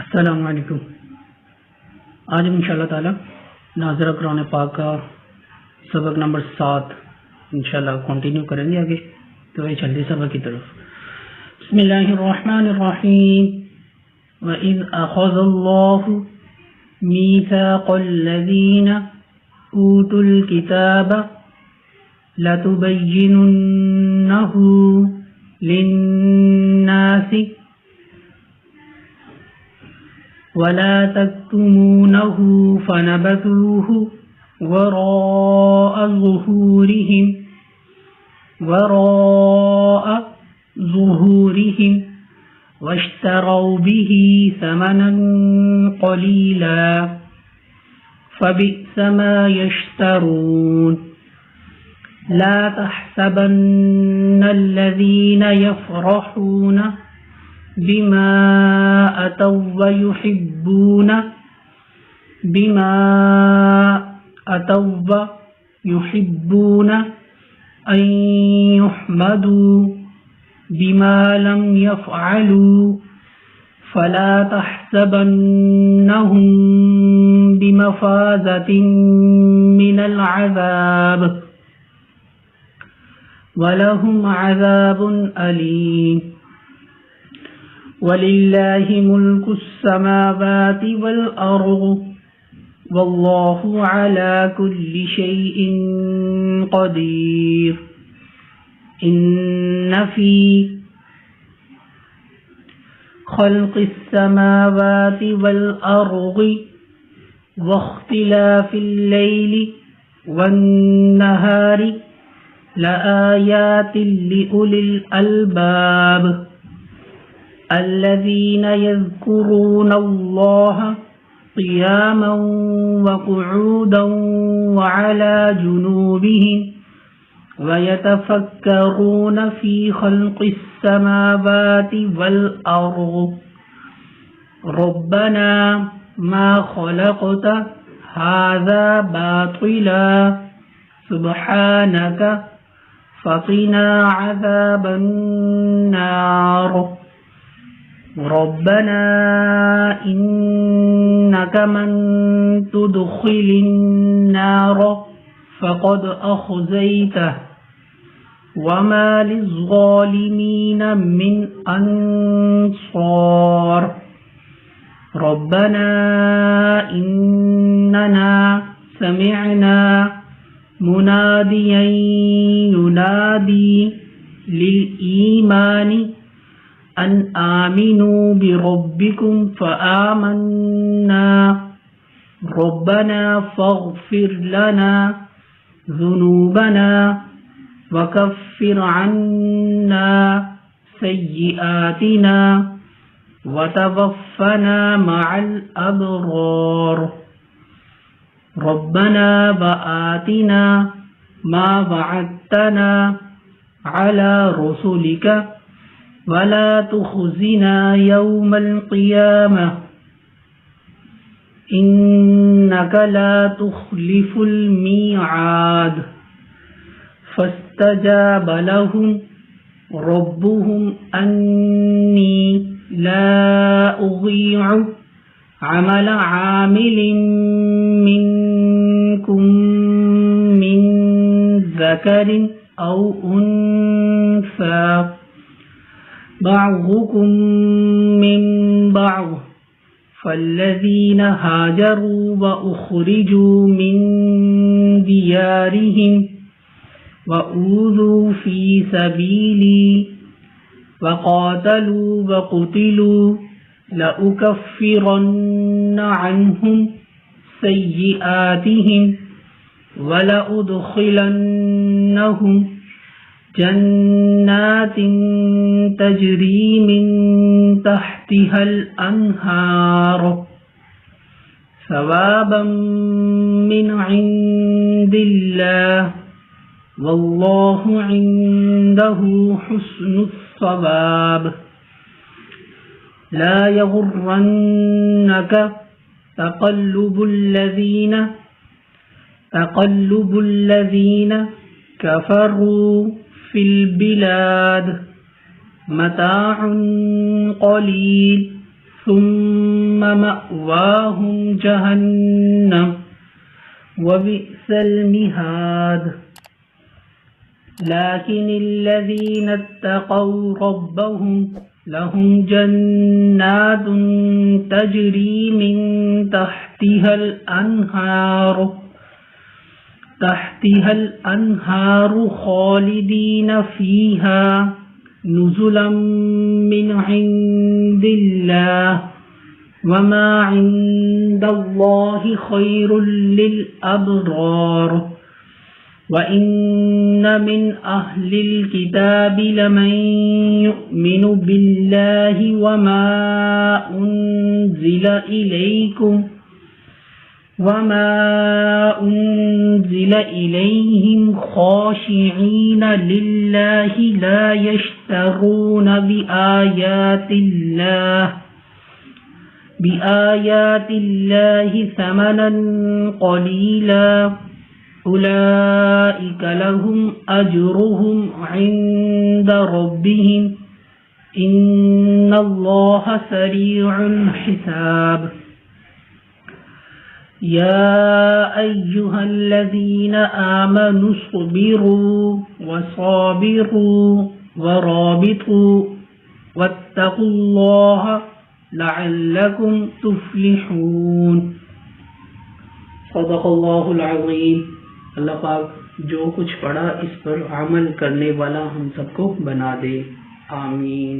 السلام علیکم۔ آج ہم انشاءاللہ تعالی ناظرہ قرآن پاک کا سبق نمبر 7 انشاءاللہ کنٹینیو کریں گے آگے، تو یہ چلتے سبق کی طرف۔ بسم اللہ الرحمن الرحیم۔ وَإِذْ أَخَذَ اللَّهُ مِيثَاقَ الَّذِينَ أُوتُوا الْكِتَابَ لَتُبَيِّنُنَّهُ لِلنَّاسِ وَلَا تَكْتُمُونَهُ فَنَبَذُوهُ وَرَاءَ ظُهُورِهِمْ وَاشْتَرَوْا بِهِ ثَمَنًا قَلِيلًا فَبِئْسَ مَا يَشْتَرُونَ لَا تَحْسَبَنَّ الَّذِينَ يَفْرَحُونَ بما أتوا ويحبون أن يحمدوا بما لم يفعلوا فلا تحسبنهم بمفازة من العذاب ولهم عذاب أليم وَلِلَّهِ مُلْكُ السَّمَاوَاتِ وَالْأَرْضِ وَاللَّهُ عَلَى كُلِّ شَيْءٍ قَدِيرٌ إِنَّ فِي خَلْقِ السَّمَاوَاتِ وَالْأَرْضِ وَاخْتِلَافِ اللَّيْلِ وَالنَّهَارِ لَآيَاتٍ لِأُولِي الْأَلْبَابِ الذين يذكرون الله قياما وقعودا وعلى جنوبهم ويتفكرون في خلق السماوات والأرض ربنا ما خلقت هذا باطلا سبحانك فقنا عذاب النار ربنا إنك من تدخل النار فقد أخزيته وما للظالمين من أنصار ربنا إننا سمعنا مناديا ينادي للإيمان أن آمنوا بربكم فآمنا ربنا فاغفر لنا ذنوبنا وكفر عنا سيئاتنا وتوفنا مع الأبرار ربنا وآتنا ما وعدتنا على رسلك ولا تخزنا يوم القيامة إنك لا تخلف الميعاد فاستجاب لهم ربهم أني لا أضيع عمل عامل منكم من ذكر أو أنثى بعضكم من بعض فالذين هاجروا وأخرجوا من ديارهم وأوذوا في سبيلي وقاتلوا وقتلوا لأكفرن عنهم سيئاتهم ولأدخلنهم جنات تجري من تحتها الأنهار ثوابا من عند الله والله عنده حسن الثواب لا يغرنك تقلب الذين كفروا في البلاد متاع قليل ثم ثم مأواهم جهنم وبئس المهاد لكن الذين اتقوا ربهم لهم جنات تجري من تحتها الأنهار خالدين فيها نزلا من عند الله وما عند الله خير للأبرار وَإِنَّ مِنْ أَهْلِ الْكِتَابِ لَمَنْ يُؤْمِنُ بِاللَّهِ وَمَا أُنْزِلَ إِلَيْهِمْ خَاشِعِينَ لِلَّهِ لَا يَشْتَرُونَ بِآيَاتِ اللَّهِ ثَمَنًا قَلِيلًا أولئك لهم أجرهم عند ربهم إن الله سريع الحساب يا أيها الذين آمنوا اصبروا وصابروا ورابطوا واتقوا الله لعلكم تفلحون صدق اللہ العظیم۔ اللہ پاک جو کچھ پڑھا اس پر عمل کرنے والا ہم سب کو بنا دے، آمین۔